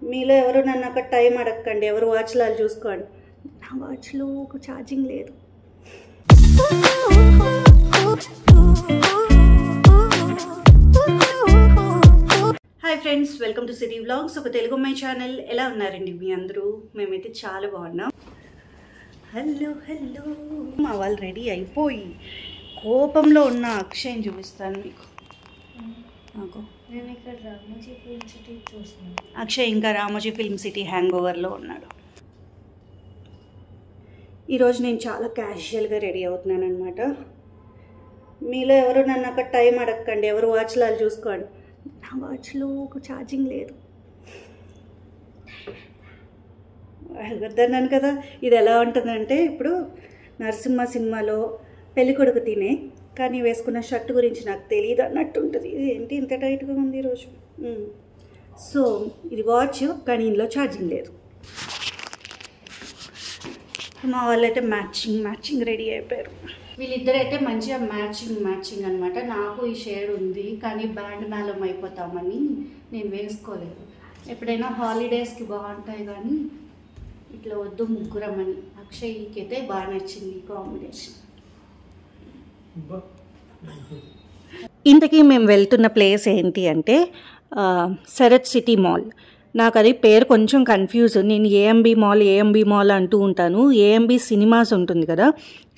మీలో ఎవరు నన్ను అక్కడ టైం అడగకండి, ఎవరు వాచ్లో చూసుకోండి. నా వాచ్లో ఒక ఛార్జింగ్ లేదు. Hi friends, welcome to city vlogs, ఒక తెలుగు అమ్మాయి ఛానల్. ఎలా ఉన్నారండి మీ అందరూ? మేమైతే చాలా బాగున్నాం. హలో హలో, మా వాళ్ళు రెడీ అయిపోయి కోపంలో ఉన్న అక్షయ్ని చూపిస్తాను మీకు. నేను ఇక్కడ రామోజీ ఫిల్మ్ సిటీ చూస్తున్నాను. అక్షయ్ ఇంకా రామోజీ ఫిల్మ్ సిటీ హ్యాంగ్ ఓవర్లో ఉన్నాడు. ఈరోజు నేను చాలా క్యాజువల్గా రెడీ అవుతున్నాను అనమాట. మీలో ఎవరు నన్ను అక్కడ టైం అడగకండి, ఎవరు వాచ్లో చూసుకోండి. నా వాచ్లో ఒక ఛార్జింగ్ లేదు. అడగద్దన్నాను కదా. ఇది ఎలా ఉంటుందంటే, ఇప్పుడు నరసింహ సినిమాలో పెళ్ళికొడుకు తినే కానీ వేసుకున్న షర్ట్ గురించి నాకు తెలియదు అన్నట్టు ఉంటుంది. ఇది ఏంటి ఇంత టైట్గా ఉంది ఈరోజు. సో ఇది వాచ్, కానీ ఇందులో ఛార్జింగ్ లేదు. మా వాళ్ళైతే మ్యాచింగ్ రెడీ అయిపోయారు. వీళ్ళిద్దరైతే మంచిగా మ్యాచింగ్ అనమాట. నాకు ఈ షేడ్ ఉంది, కానీ బ్యాండ్ మేళం అయిపోతామని నేను వేసుకోలేదు. ఎప్పుడైనా హాలిడేస్కి బాగుంటాయి, కానీ ఇట్లా వద్దు ముగ్గురం అని. అక్షయ్కి అయితే బాగా నచ్చింది ఈ కాంబినేషన్. ఇంతకీ మేము వెళ్తున్న ప్లేస్ ఏంటి అంటే శరత్ సిటీ మాల్. నాకు అది పేరు కొంచెం కన్ఫ్యూజ్. నేను ఏఎంబి మాల్ అంటూ ఉంటాను. ఏఎంబి సినిమాస్ ఉంటుంది కదా,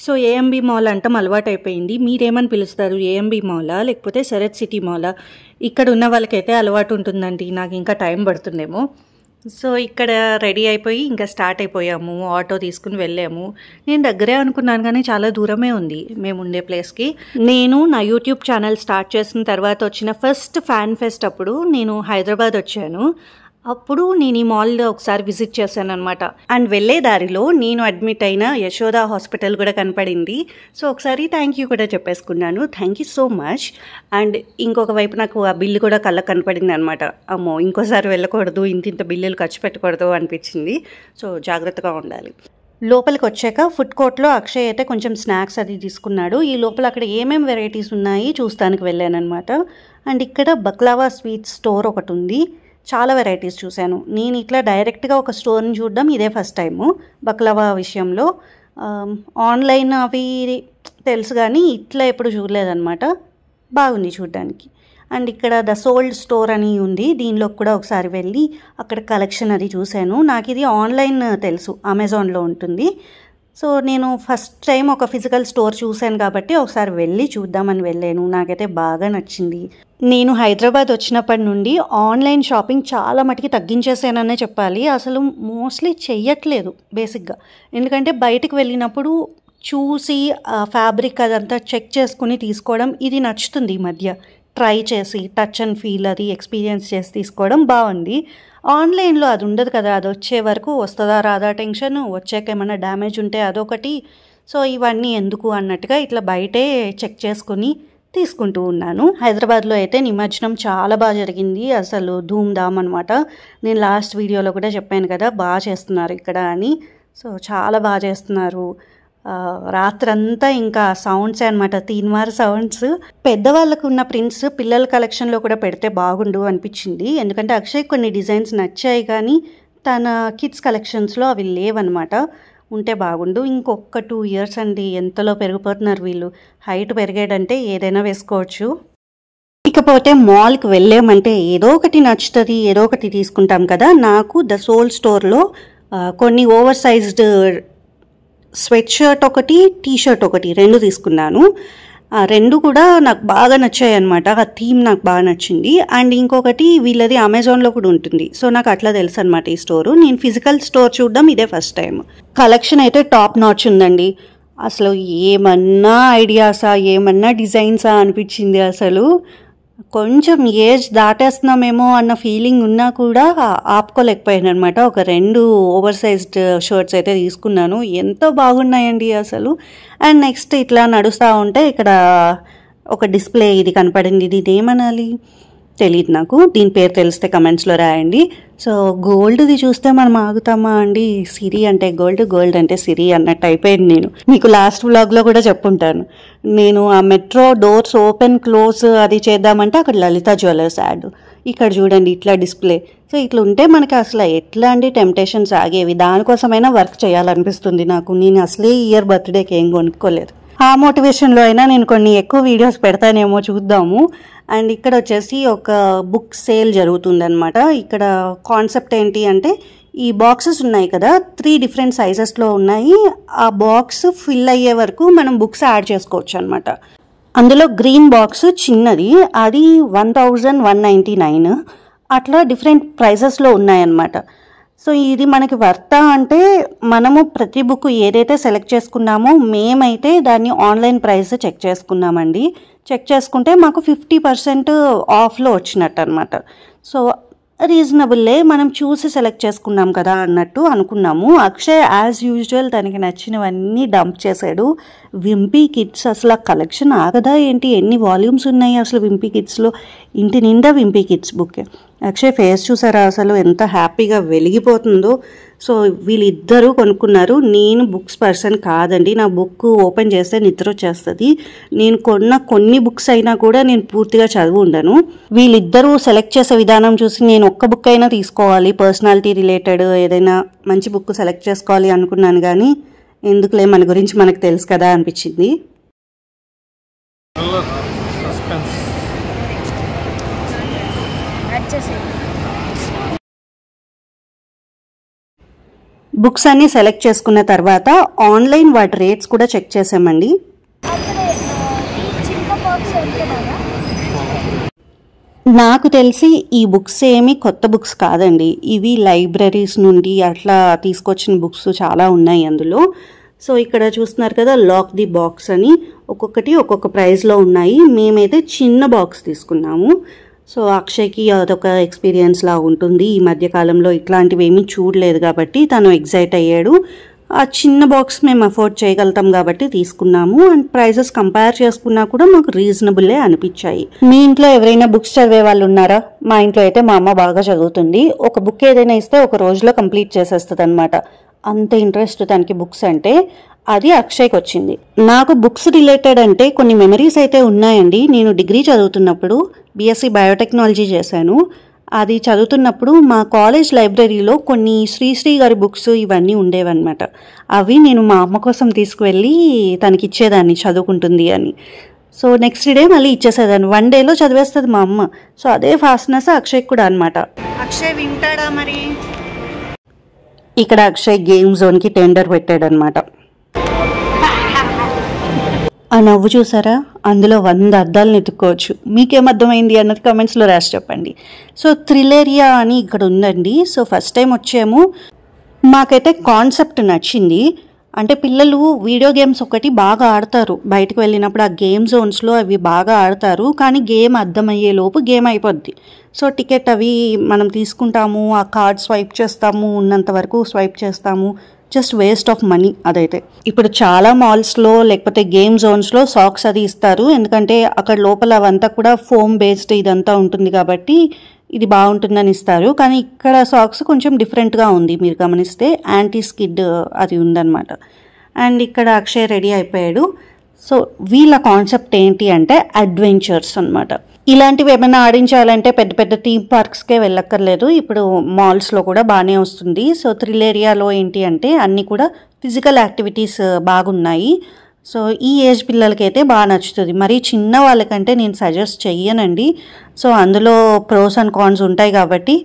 సో ఏఎంబి మాల్ అంటాం అలవాటు అయిపోయింది. మీరేమని పిలుస్తారు? ఏఎంబి మాలా లేకపోతే శరత్ సిటీ మాలా? ఇక్కడ ఉన్న వాళ్ళకైతే అలవాటు ఉంటుందండి, నాకు ఇంకా టైం పడుతుందేమో. సో ఇక్కడ రెడీ అయిపోయి ఇంకా స్టార్ట్ అయిపోయాము. ఆటో తీసుకుని వెళ్ళాము. నేను దగ్గరే అనుకున్నాను, కానీ చాలా దూరమే ఉంది మేము ఉండే ప్లేస్కి. నేను నా యూట్యూబ్ ఛానల్ స్టార్ట్ చేసిన తర్వాత వచ్చిన ఫస్ట్ ఫ్యాన్ ఫెస్ట్ అప్పుడు నేను హైదరాబాద్ వచ్చాను. అప్పుడు నేను ఈ మాల్లో ఒకసారి విజిట్ చేశాను అనమాట. అండ్ వెళ్ళే దారిలో నేను అడ్మిట్ అయిన యశోద హాస్పిటల్ కూడా కనపడింది. సో ఒకసారి థ్యాంక్ యూ కూడా చెప్పేసుకున్నాను. Thank you so much. And ఇంకొక వైపు నాకు ఆ బిల్లు కూడా కళ్ళకు కనపడింది అనమాట. అమ్మో, ఇంకోసారి వెళ్ళకూడదు, ఇంత బిల్లులు ఖర్చు పెట్టకూడదు అనిపించింది. సో జాగ్రత్తగా ఉండాలి. లోపలికి వచ్చాక ఫుడ్ కోర్ట్లో అక్షయ్ అయితే కొంచెం స్నాక్స్ అది తీసుకున్నాడు. ఈ లోపల అక్కడ ఏమేమి వెరైటీస్ ఉన్నాయి చూస్తానికి వెళ్ళాను అనమాట. అండ్ ఇక్కడ బక్లావా స్వీట్ స్టోర్ ఒకటి ఉంది. చాలా వెరైటీస్ చూశాను. నేను ఇట్లా డైరెక్ట్గా ఒక స్టోర్ని చూడడం ఇదే ఫస్ట్ టైము బక్లావా విషయంలో. ఆన్లైన్ అవి తెలుసు, కానీ ఇట్లా ఎప్పుడు చూడలేదన్నమాట. బాగుంది చూడడానికి. అండ్ ఇక్కడ ద సోల్డ్ స్టోర్ అని ఉంది, దీనిలోకి కూడా ఒకసారి వెళ్ళి అక్కడ కలెక్షన్ అది చూశాను. నాకు ఇది ఆన్లైన్ తెలుసు, అమెజాన్లో ఉంటుంది. సో నేను ఫస్ట్ టైం ఒక ఫిజికల్ స్టోర్ చూశాను కాబట్టి ఒకసారి వెళ్ళి చూద్దామని వెళ్ళాను. నాకైతే బాగా నచ్చింది. నేను హైదరాబాద్ వచ్చినప్పటి నుండి ఆన్లైన్ షాపింగ్ చాలా మటుకి తగ్గించేసాననే చెప్పాలి. అసలు మోస్ట్లీ చెయ్యట్లేదు బేసిక్గా. ఎందుకంటే బయటకు వెళ్ళినప్పుడు చూసి ఫ్యాబ్రిక్ అదంతా చెక్ చేసుకుని తీసుకోవడం ఇది నచ్చుతుంది. ఈ మధ్య ట్రై చేసి టచ్ అండ్ ఫీల్ అది ఎక్స్పీరియన్స్ చేసి తీసుకోవడం బాగుంది. ఆన్లైన్లో అది ఉండదు కదా, అది వచ్చే వరకు వస్తుందా రాదా టెన్షన్, వచ్చాక ఏమైనా డ్యామేజ్ ఉంటే అదొకటి. సో ఇవన్నీ ఎందుకు అన్నట్టుగా ఇట్లా బయటే చెక్ చేసుకుని తీసుకుంటూ ఉన్నాను. హైదరాబాద్లో అయితే నిమజ్జనం చాలా బాగా జరిగింది. అసలు ధూమ్ధామ్ అనమాట. నేను లాస్ట్ వీడియోలో కూడా చెప్పాను కదా, బాగా చేస్తున్నారు ఇక్కడ అని. సో చాలా బాగా చేస్తున్నారు. రాత్రంతా ఇంకా సౌండ్సే అనమాట, తీన్మార్ సౌండ్స్. పెద్దవాళ్ళకు ఉన్న ప్రింట్స్ పిల్లల కలెక్షన్లో కూడా పెడితే బాగుండు అనిపించింది. ఎందుకంటే అక్షయ్ కొన్ని డిజైన్స్ నచ్చాయి, కానీ తన కిడ్స్ కలెక్షన్స్లో అవి లేవన్నమాట. ఉంటే బాగుండు. ఇంకొక 2 years అండి, ఎంతలో పెరిగిపోతున్నారు వీళ్ళు. హైట్ పెరిగాడంటే ఏదైనా వేసుకోవచ్చు. ఇకపోతే మాల్కి వెళ్ళామంటే ఏదో ఒకటి నచ్చుతుంది, ఏదో ఒకటి తీసుకుంటాం కదా. నాకు ద సోల్ స్టోర్లో కొన్ని ఓవర్ సైజ్డ్ స్వెట్ షర్ట్ ఒకటి, టీ షర్ట్ ఒకటి, 2 తీసుకున్నాను. 2 కూడా నాకు బాగా నచ్చాయి అనమాట. ఆ థీమ్ నాకు బాగా నచ్చింది. అండ్ ఇంకొకటి వీళ్ళది అమెజాన్లో కూడా ఉంటుంది. సో నాకు అట్లా తెలుసు అనమాట ఈ స్టోరు. నేను ఫిజికల్ స్టోర్ చూడడం ఇదే ఫస్ట్ టైం. కలెక్షన్ అయితే టాప్ నాచ్ ఉందండి. అసలు ఏమన్నా ఐడియాసా, ఏమన్నా డిజైన్సా అనిపించింది. అసలు కొంచెం ఏజ్ దాటేస్తున్నామేమో అన్న ఫీలింగ్ ఉన్నా కూడా ఆపుకోలేకపోయాను అనమాట. ఒక 2 ఓవర్ సైజ్డ్ షర్ట్స్ అయితే తీసుకున్నాను. ఎంతో బాగున్నాయండి అసలు. అండ్ నెక్స్ట్ ఇట్లా నడుస్తూ ఉంటే ఇక్కడ ఒక డిస్ప్లే ఇది కనపడింది. ఇది ఏమనాలి తెలియదు నాకు, దీని పేరు తెలిస్తే కమెంట్స్లో రాయండి. సో గోల్డ్ది చూస్తే మనం ఆగుతామా అండి? సిరి అంటే గోల్డ్, గోల్డ్ అంటే సిరి అన్నట్టు అయిపోయింది. నేను మీకు లాస్ట్ వ్లాగ్లో కూడా చెప్పుంటాను. నేను ఆ మెట్రో డోర్స్ ఓపెన్ క్లోజ్ అది చేద్దామంటే అక్కడ లలిత జ్యువెలర్స్ యాడ్. ఇక్కడ చూడండి ఇట్లా డిస్ప్లే. సో ఇట్లా ఉంటే మనకి అసలు ఎట్లాంటి టెంప్టేషన్స్ ఆగేవి. దానికోసమైనా వర్క్ చేయాలనిపిస్తుంది నాకు. నేను అసలే ఇయర్ బర్త్డేకి ఏం కొనుక్కోలేదు. ఆ మోటివేషన్లో అయినా నేను కొన్ని ఎక్కువ వీడియోస్ పెడతానేమో చూద్దాము. అండ్ ఇక్కడ వచ్చేసి ఒక బుక్ సేల్ జరుగుతుందన్నమాట. ఇక్కడ కాన్సెప్ట్ ఏంటి అంటే ఈ బాక్సెస్ ఉన్నాయి కదా 3 డిఫరెంట్ సైజెస్లో ఉన్నాయి. ఆ బాక్స్ ఫిల్ అయ్యే వరకు మనం బుక్స్ యాడ్ చేసుకోవచ్చు అనమాట. అందులో గ్రీన్ బాక్స్ చిన్నది, అది 1199. అట్లా డిఫరెంట్ ప్రైజెస్లో ఉన్నాయన్నమాట. సో ఇది మనకి వర్తా అంటే మనము ప్రతి బుక్ ఏదైతే సెలెక్ట్ చేసుకున్నామో మేమైతే దాన్ని ఆన్లైన్ ప్రైస్ చెక్ చేసుకున్నామండి. చెక్ చేసుకుంటే మాకు 50% ఆఫ్లో వచ్చినట్టు అనమాట. సో రీజనబుల్లే, మనం చూసి సెలెక్ట్ చేసుకున్నాం కదా అన్నట్టు అనుకున్నాము. అక్షయ్ యాజ్ యూజువల్ తనకి నచ్చినవన్నీ డంప్ చేశాడు. వింపీ కిడ్స్ అసలు ఆ కలెక్షన్ ఆగదా ఏంటి? ఎన్ని వాల్యూమ్స్ ఉన్నాయి అసలు వింపీ కిడ్స్లో? ఇంటి నిండా వింపీ కిడ్స్ బుక్కే. అక్షయ్ ఫేస్ చూసారా అసలు ఎంత హ్యాపీగా వెలిగిపోతుందో. సో వీళ్ళిద్దరూ కొనుక్కున్నారు. నేను బుక్స్ పర్సన్ కాదండి. నా బుక్ ఓపెన్ చేస్తే నిద్ర వచ్చేస్తుంది. నేను కొన్న కొన్ని బుక్స్ అయినా కూడా నేను పూర్తిగా చదివి ఉండను. వీళ్ళిద్దరూ సెలెక్ట్ చేసే విధానం చూసి నేను ఒక్క బుక్ అయినా తీసుకోవాలి, పర్సనాలిటీ రిలేటెడ్ ఏదైనా మంచి బుక్ సెలెక్ట్ చేసుకోవాలి అనుకున్నాను. కానీ ఎందుకులే, మన గురించి మనకు తెలుసు కదా అనిపించింది. బుక్స్ అన్ని సెలెక్ట్ చేసుకున్న తర్వాత ఆన్లైన్ వాటి రేట్స్ కూడా చెక్ చేసామండి. నాకు తెలిసి ఈ బుక్స్ ఏమి కొత్త బుక్స్ కాదండి. ఇవి లైబ్రరీస్ నుండి అట్లా తీసుకొచ్చిన బుక్స్ చాలా ఉన్నాయి అందులో. సో ఇక్కడ చూస్తున్నారు కదా లాక్ ది బాక్స్ అని, ఒక్కొక్కటి ఒక్కొక్క ప్రైస్లో ఉన్నాయి. మేమైతే చిన్న బాక్స్ తీసుకున్నాము. సో అక్షయ్కి అదొక ఎక్స్పీరియన్స్ లా ఉంటుంది. ఈ మధ్యకాలంలో ఇట్లాంటివి ఏమీ చూడలేదు కాబట్టి తను ఎగ్జైట్ అయ్యాడు. ఆ చిన్న బాక్స్ మేము అఫోర్డ్ చేయగలుగుతాం కాబట్టి తీసుకున్నాము. అండ్ ప్రైజెస్ కంపేర్ చేసుకున్నా కూడా మాకు రీజనబుల్లే అనిపించాయి. మీ ఇంట్లో ఎవరైనా బుక్స్ చదివే వాళ్ళు ఉన్నారా? మా ఇంట్లో అయితే మా అమ్మ బాగా చదువుతుంది. ఒక బుక్ ఏదైనా ఇస్తే ఒక రోజులో కంప్లీట్ చేసేస్తుంది అనమాట. అంత ఇంట్రెస్ట్ తనకి బుక్స్ అంటే. అది అక్షయ్కి వచ్చింది. నాకు బుక్స్ రిలేటెడ్ అంటే కొన్ని మెమరీస్ అయితే ఉన్నాయండి. నేను డిగ్రీ చదువుతున్నప్పుడు బీఎస్సీ బయోటెక్నాలజీ చేశాను. అది చదువుతున్నప్పుడు మా కాలేజ్ లైబ్రరీలో కొన్ని శ్రీశ్రీ గారి బుక్స్ ఇవన్నీ ఉండేవన్నమాట. అవి నేను మా అమ్మ కోసం తీసుకువెళ్ళి తనకి ఇచ్చేదాన్ని, చదువుకుంటుంది అని. సో నెక్స్ట్ డే మళ్ళీ ఇచ్చేసేదాన్ని. 1 డేలో చదివేస్తుంది మా అమ్మ. సో అదే ఫాస్ట్నెస్ అక్షయ్ కూడా అనమాట. అక్షయ్ వింటాడా మరి? ఇక్కడ అక్షయ్ గేమ్ జోన్కి టెండర్ పెట్టాడనమాట. ఆ నవ్వు చూసారా? అందులో 100 అర్థాలను ఎత్తుక్కోవచ్చు. మీకేం అర్థమైంది అన్నది కమెంట్స్లో రాసి చెప్పండి. సో థ్రిలేరియా అని ఇక్కడ ఉందండి. సో ఫస్ట్ టైం వచ్చాము. మాకైతే కాన్సెప్ట్ నచ్చింది. అంటే పిల్లలు వీడియో గేమ్స్ ఒకటి బాగా ఆడతారు, బయటకు వెళ్ళినప్పుడు ఆ గేమ్ జోన్స్లో అవి బాగా ఆడతారు. కానీ గేమ్ అర్థమయ్యే లోపు గేమ్ అయిపోద్ది. సో టికెట్ అవి మనం తీసుకుంటాము, ఆ కార్డ్ స్వైప్ చేస్తాము, ఉన్నంత వరకు స్వైప్ చేస్తాము. జస్ట్ వేస్ట్ ఆఫ్ మనీ అదైతే. ఇప్పుడు చాలా మాల్స్లో లేకపోతే గేమ్ జోన్స్లో సాక్స్ అది ఇస్తారు. ఎందుకంటే అక్కడ లోపల అవంతా కూడా ఫోమ్ బేస్డ్ ఇదంతా ఉంటుంది కాబట్టి ఇది బాగుంటుందని ఇస్తారు. కానీ ఇక్కడ సాక్స్ కొంచెం డిఫరెంట్గా ఉంది. మీరు గమనిస్తే యాంటీ స్కిడ్ అది ఉందన్నమాట. అండ్ ఇక్కడ అక్షయ్ రెడీ అయిపోయాడు. సో వీళ్ళ కాన్సెప్ట్ ఏంటి అంటే అడ్వెంచర్స్ అనమాట. ఇలాంటివి ఏమైనా ఆడించాలంటే పెద్ద పెద్ద థీమ్ పార్క్స్కే వెళ్ళక్కర్లేదు. ఇప్పుడు మాల్స్లో కూడా బాగానే వస్తుంది. సో థ్రిలేరియాలో ఏంటి అంటే అన్నీ కూడా ఫిజికల్ యాక్టివిటీస్ బాగున్నాయి. సో ఈ ఏజ్ పిల్లలకైతే బాగా నచ్చుతుంది. మరి చిన్న వాళ్ళకంటే నేను సజెస్ట్ చెయ్యనండి. సో అందులో ప్రోస్ అండ్ కాన్స్ ఉంటాయి కాబట్టి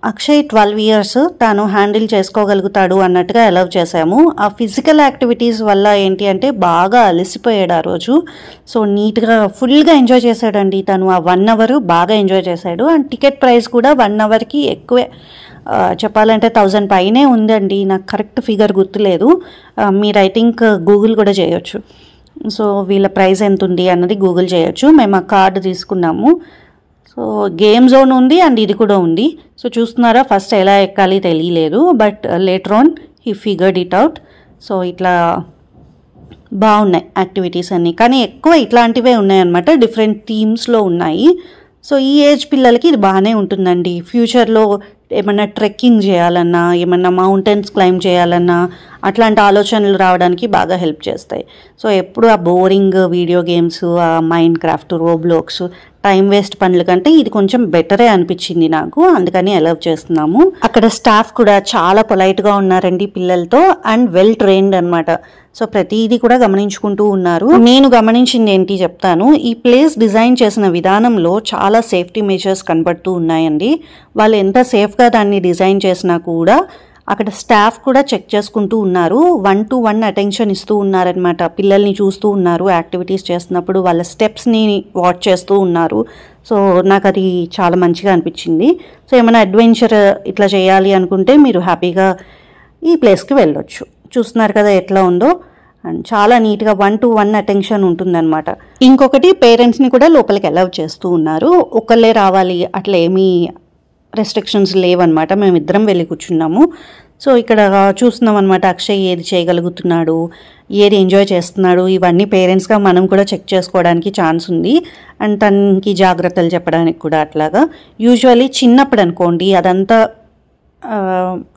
అక్షయ్ 12 years తాను హ్యాండిల్ చేసుకోగలుగుతాడు అన్నట్టుగా అలౌ చేశాము. ఆ ఫిజికల్ యాక్టివిటీస్ వల్ల ఏంటి అంటే బాగా అలసిపోయాడు ఆ రోజు. సో నీట్గా ఫుల్గా ఎంజాయ్ చేశాడండి తను. ఆ 1 hour బాగా ఎంజాయ్ చేశాడు. అండ్ టికెట్ ప్రైస్ కూడా 1 hourకి ఎక్కువే, చెప్పాలంటే 1000 పైనే ఉందండి. నాకు కరెక్ట్ ఫిగర్ గుర్తులేదు. మీరు ఐ థింక్ గూగుల్ కూడా చేయొచ్చు. సో వీళ్ళ ప్రైస్ ఎంత ఉంది అన్నది గూగుల్ చేయొచ్చు. మేము ఆ కార్డు తీసుకున్నాము. సో గేమ్ జోన్ ఉంది అండ్ ఇది కూడా ఉంది. సో చూస్తున్నారా, ఫస్ట్ ఎలా ఎక్కాలి తెలియలేదు, but later on he figured it out. So ఇట్లా బాగున్నాయి యాక్టివిటీస్ అన్నీ. కానీ ఎక్కువ ఇట్లాంటివే ఉన్నాయన్నమాట, డిఫరెంట్ థీమ్స్లో ఉన్నాయి. సో ఈ ఏజ్ పిల్లలకి ఇది బాగానే ఉంటుందండి. ఫ్యూచర్లో ఏమన్నా ట్రెక్కింగ్ చేయాలన్నా, ఏమన్నా మౌంటైన్స్ క్లైంబ్ చేయాలన్నా అట్లాంటి ఆలోచనలు రావడానికి బాగా హెల్ప్ చేస్తాయి. సో ఎప్పుడు ఆ బోరింగ్ వీడియో గేమ్స్, ఆ mind craft, Roblox, time waste పనుల కంటే ఇది కొంచెం బెటరే అనిపించింది నాకు. అందుకని అలౌ చేస్తున్నాము. అక్కడ స్టాఫ్ కూడా చాలా పొలైట్గా ఉన్నారండి పిల్లలతో, అండ్ వెల్ ట్రైన్డ్ అనమాట. సో ప్రతిదీ కూడా గమనించుకుంటూ ఉన్నారు. నేను గమనించింది ఏంటి చెప్తాను. ఈ ప్లేస్ డిజైన్ చేసిన విధానంలో చాలా సేఫ్టీ మెజర్స్ కనబడుతూ ఉన్నాయండి. వాళ్ళు ఎంత సేఫ్గా దాన్ని డిజైన్ చేసినా కూడా అక్కడ స్టాఫ్ కూడా చెక్ చేసుకుంటూ ఉన్నారు. 1-to-1 అటెన్షన్ ఇస్తూ ఉన్నారనమాట. పిల్లల్ని చూస్తూ ఉన్నారు, యాక్టివిటీస్ చేస్తున్నప్పుడు వాళ్ళ స్టెప్స్ని వాచ్ చేస్తూ ఉన్నారు. సో నాకు అది చాలా మంచిగా అనిపించింది. సో ఏమైనా అడ్వెంచర్ ఇట్లా చేయాలి అనుకుంటే మీరు హ్యాపీగా ఈ ప్లేస్కి వెళ్ళొచ్చు. చూస్తున్నారు కదా ఎట్లా ఉందో, అండ్ చాలా నీట్గా 1-to-1 అటెన్షన్ ఉంటుందన్నమాట. ఇంకొకటి, పేరెంట్స్ని కూడా లోపలికి అలౌ చేస్తూ ఉన్నారు. ఒకళ్ళే రావాలి అట్లా ఏమీ రెస్ట్రిక్షన్స్ లేవన్నమాట. మేమిద్దరం వెళ్ళి కూర్చున్నాము. సో ఇక్కడ చూస్తున్నాం అనమాట, అక్షయ్ ఏది చేయగలుగుతున్నాడు, ఏది ఎంజాయ్ చేస్తున్నాడు, ఇవన్నీ పేరెంట్స్గా మనం కూడా చెక్ చేసుకోవడానికి ఛాన్స్ ఉంది. అండ్ తనకి జాగ్రత్తలు చెప్పడానికి కూడా అట్లాగా. యూజువల్లీ చిన్నప్పుడు అనుకోండి అదంతా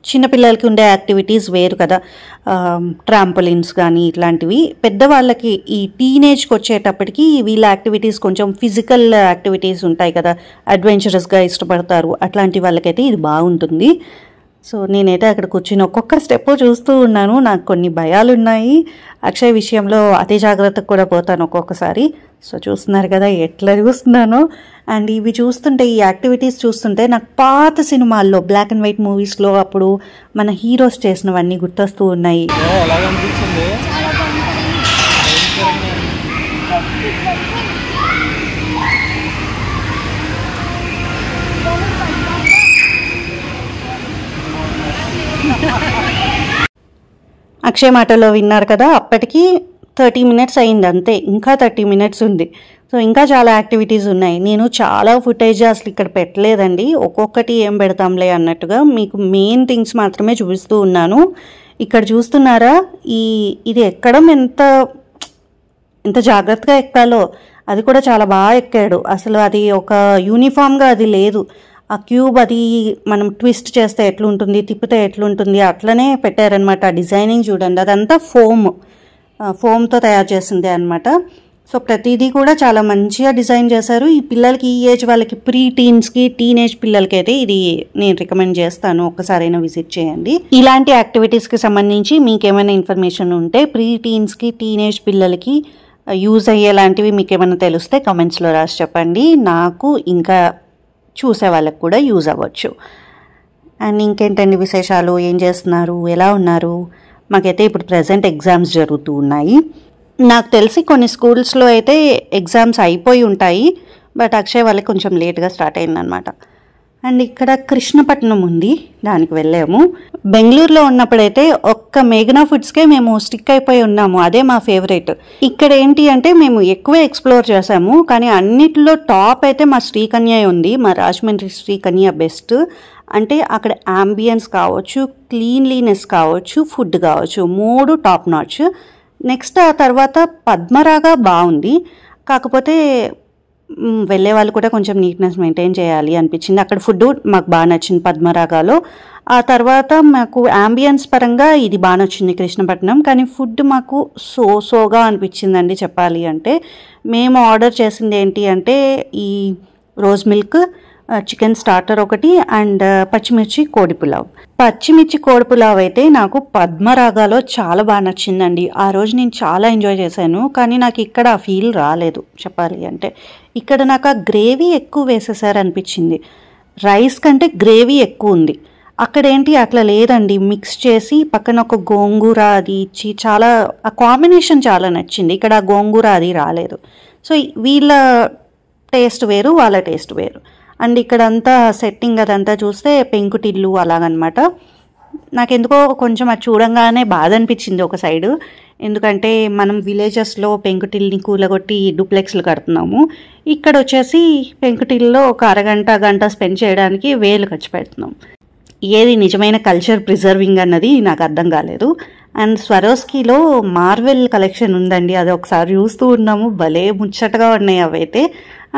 చిన్నపిల్లలకి ఉండే యాక్టివిటీస్ వేరు కదా, ట్రాంపోలిన్స్ కానీ ఇట్లాంటివి. పెద్దవాళ్ళకి ఈ టీనేజ్కి వచ్చేటప్పటికి వీళ్ళ యాక్టివిటీస్ కొంచెం ఫిజికల్ యాక్టివిటీస్ ఉంటాయి కదా, అడ్వెంచరస్గా ఇష్టపడతారు. అట్లాంటి వాళ్ళకైతే ఇది బాగుంటుంది. సో నేనైతే అక్కడ కూర్చుని ఒక్కొక్క స్టెప్ చూస్తూ ఉన్నాను. నాకు కొన్ని భయాలు ఉన్నాయి. అక్షయ్ విషయంలో అతి జాగ్రత్తకు కూడా పోతాను ఒక్కొక్కసారి. సో చూస్తున్నారు కదా ఎట్లా చూస్తున్నాను. అండ్ ఇవి చూస్తుంటే, ఈ యాక్టివిటీస్ చూస్తుంటే నాకు పాత సినిమాల్లో, బ్లాక్ అండ్ వైట్ మూవీస్లో అప్పుడు మన హీరోస్ చేసినవన్నీ గుర్తొస్తూ ఉన్నాయి. అక్షయ్ మాటలో విన్నారు కదా, అప్పటికి 30 minutes అయింది అంతే. ఇంకా 30 minutes ఉంది. సో ఇంకా చాలా యాక్టివిటీస్ ఉన్నాయి. నేను చాలా ఫుటేజ్ అసలు ఇక్కడ పెట్టలేదండి, ఒక్కొక్కటి ఏం పెడతాంలే అన్నట్టుగా మీకు మెయిన్ థింగ్స్ మాత్రమే చూపిస్తూ ఉన్నాను. ఇక్కడ చూస్తున్నారా, ఇది ఎక్కడం ఎంత జాగ్రత్తగా ఎక్కాలో. అది కూడా చాలా బాగా ఎక్కాడు. అసలు అది ఒక యూనిఫామ్గా అది లేదు. ఆ క్యూబ్ అది మనం ట్విస్ట్ చేస్తే ఎట్లుంటుంది, తిప్పితే ఎట్లుంటుంది, అట్లనే పెట్టారనమాట. డిజైనింగ్ చూడండి, అదంతా ఫోమ్తో తయారు చేసిందే అనమాట. సో ప్రతిదీ కూడా చాలా మంచిగా డిజైన్ చేశారు. ఈ పిల్లలకి, ఈ ఏజ్ వాళ్ళకి, ప్రీ టీన్స్కి, టీనేజ్ పిల్లలకి అయితే ఇది నేను రికమెండ్ చేస్తాను. ఒక్కసారైనా విజిట్ చేయండి. ఇలాంటి యాక్టివిటీస్కి సంబంధించి మీకు ఏమైనా ఇన్ఫర్మేషన్ ఉంటే, ప్రీ టీన్స్కి, టీనేజ్ పిల్లలకి యూజ్ అయ్యేలాంటివి మీకు ఏమైనా తెలిస్తే కమెంట్స్లో రాసి చెప్పండి. నాకు ఇంకా చూసే వాళ్ళకి కూడా యూజ్ అవ్వచ్చు. అండ్ ఇంకేంటండి విశేషాలు, ఏం చేస్తున్నారు, ఎలా ఉన్నారు? మాకైతే ఇప్పుడు ప్రజెంట్ ఎగ్జామ్స్ జరుగుతూ ఉన్నాయి. నాకు తెలిసి కొన్ని స్కూల్స్లో అయితే ఎగ్జామ్స్ అయిపోయి ఉంటాయి, బట్ అక్షయ్ వాళ్ళకి కొంచెం లేట్గా స్టార్ట్ అయిందనమాట. అండ్ ఇక్కడ కృష్ణపట్నం ఉంది, దానికి వెళ్ళాము. బెంగళూరులో ఉన్నప్పుడైతే ఒక్క మేఘనా ఫుడ్స్కే మేము స్టిక్ అయిపోయి ఉన్నాము. అదే మా ఫేవరెట్. ఇక్కడ ఏంటి అంటే మేము ఎక్కువ ఎక్స్ప్లోర్ చేసాము, కానీ అన్నిటిలో టాప్ అయితే మా శ్రీకన్య ఉంది. మా రాజమండ్రి శ్రీకన్య బెస్ట్. అంటే అక్కడ అంబియన్స్ కావచ్చు, క్లీన్లీనెస్ కావచ్చు, ఫుడ్ కావచ్చు, 3 టాప్ నాచ్. నెక్స్ట్ ఆ తర్వాత పద్మరాగా బాగుంది, కాకపోతే వెళ్ళే వాళ్ళు కూడా కొంచెం నీట్నెస్ మెయింటైన్ చేయాలి అనిపించింది. అక్కడ ఫుడ్ మాకు బాగా నచ్చింది పద్మరాగాలో. ఆ తర్వాత మాకు అంబియన్స్ పరంగా ఇది బాగా నచ్చింది కృష్ణపట్నం, కానీ ఫుడ్ మాకు సోగా అనిపించిందండి చెప్పాలి అంటే. మేము ఆర్డర్ చేసింది ఏంటి అంటే ఈ రోజ్ మిల్క్, చికెన్ స్టార్టర్ ఒకటి, అండ్ పచ్చిమిర్చి కోడి పులావ్. పచ్చిమిర్చి కోడి పులావ్ అయితే నాకు పద్మరాగాలో చాలా బాగా నచ్చిందండి. ఆ రోజు నేను చాలా ఎంజాయ్ చేశాను, కానీ నాకు ఇక్కడ ఆ ఫీల్ రాలేదు చెప్పాలి అంటే. ఇక్కడ నాకు ఆ గ్రేవీ ఎక్కువ వేసేసారు అనిపించింది. రైస్ కంటే గ్రేవీ ఎక్కువ ఉంది. అక్కడ ఏంటి అట్లా లేదండి, మిక్స్ చేసి పక్కన ఒక గోంగూర అది ఇచ్చి చాలా, ఆ కాంబినేషన్ చాలా నచ్చింది. ఇక్కడ ఆ గోంగూర అది రాలేదు. సో వీళ్ళ టేస్ట్ వేరు, వాళ్ళ టేస్ట్ వేరు. అండ్ ఇక్కడంతా సెట్టింగ్ అదంతా చూస్తే పెంకుటిల్లు అలాగనమాట. నాకెందుకో కొంచెం అది చూడంగానే బాధ అనిపించింది ఒక సైడు. ఎందుకంటే మనం విలేజెస్లో పెంకుటిల్ని కూలగొట్టి డూప్లెక్స్లు కడుతున్నాము. ఇక్కడ వచ్చేసి పెంకుటిల్లో ఒక గంట స్పెండ్ చేయడానికి వేలు ఖర్చు పెడుతున్నాం. ఏది నిజమైన కల్చర్ ప్రిజర్వింగ్ అన్నది నాకు అర్థం కాలేదు. అండ్ స్వరోస్కీలో మార్వెల్ కలెక్షన్ ఉందండి, అది ఒకసారి చూస్తూ ఉన్నాము. భలే ముచ్చటగా ఉన్నాయి అవైతే.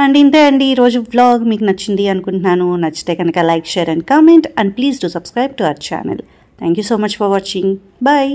అండ్ ఇంతే అండి ఈరోజు వ్లాగ్. మీకు నచ్చింది అనుకుంటున్నాను. నచ్చితే కనుక like, share and comment, and please do subscribe to our channel. Thank you so much for watching. Bye.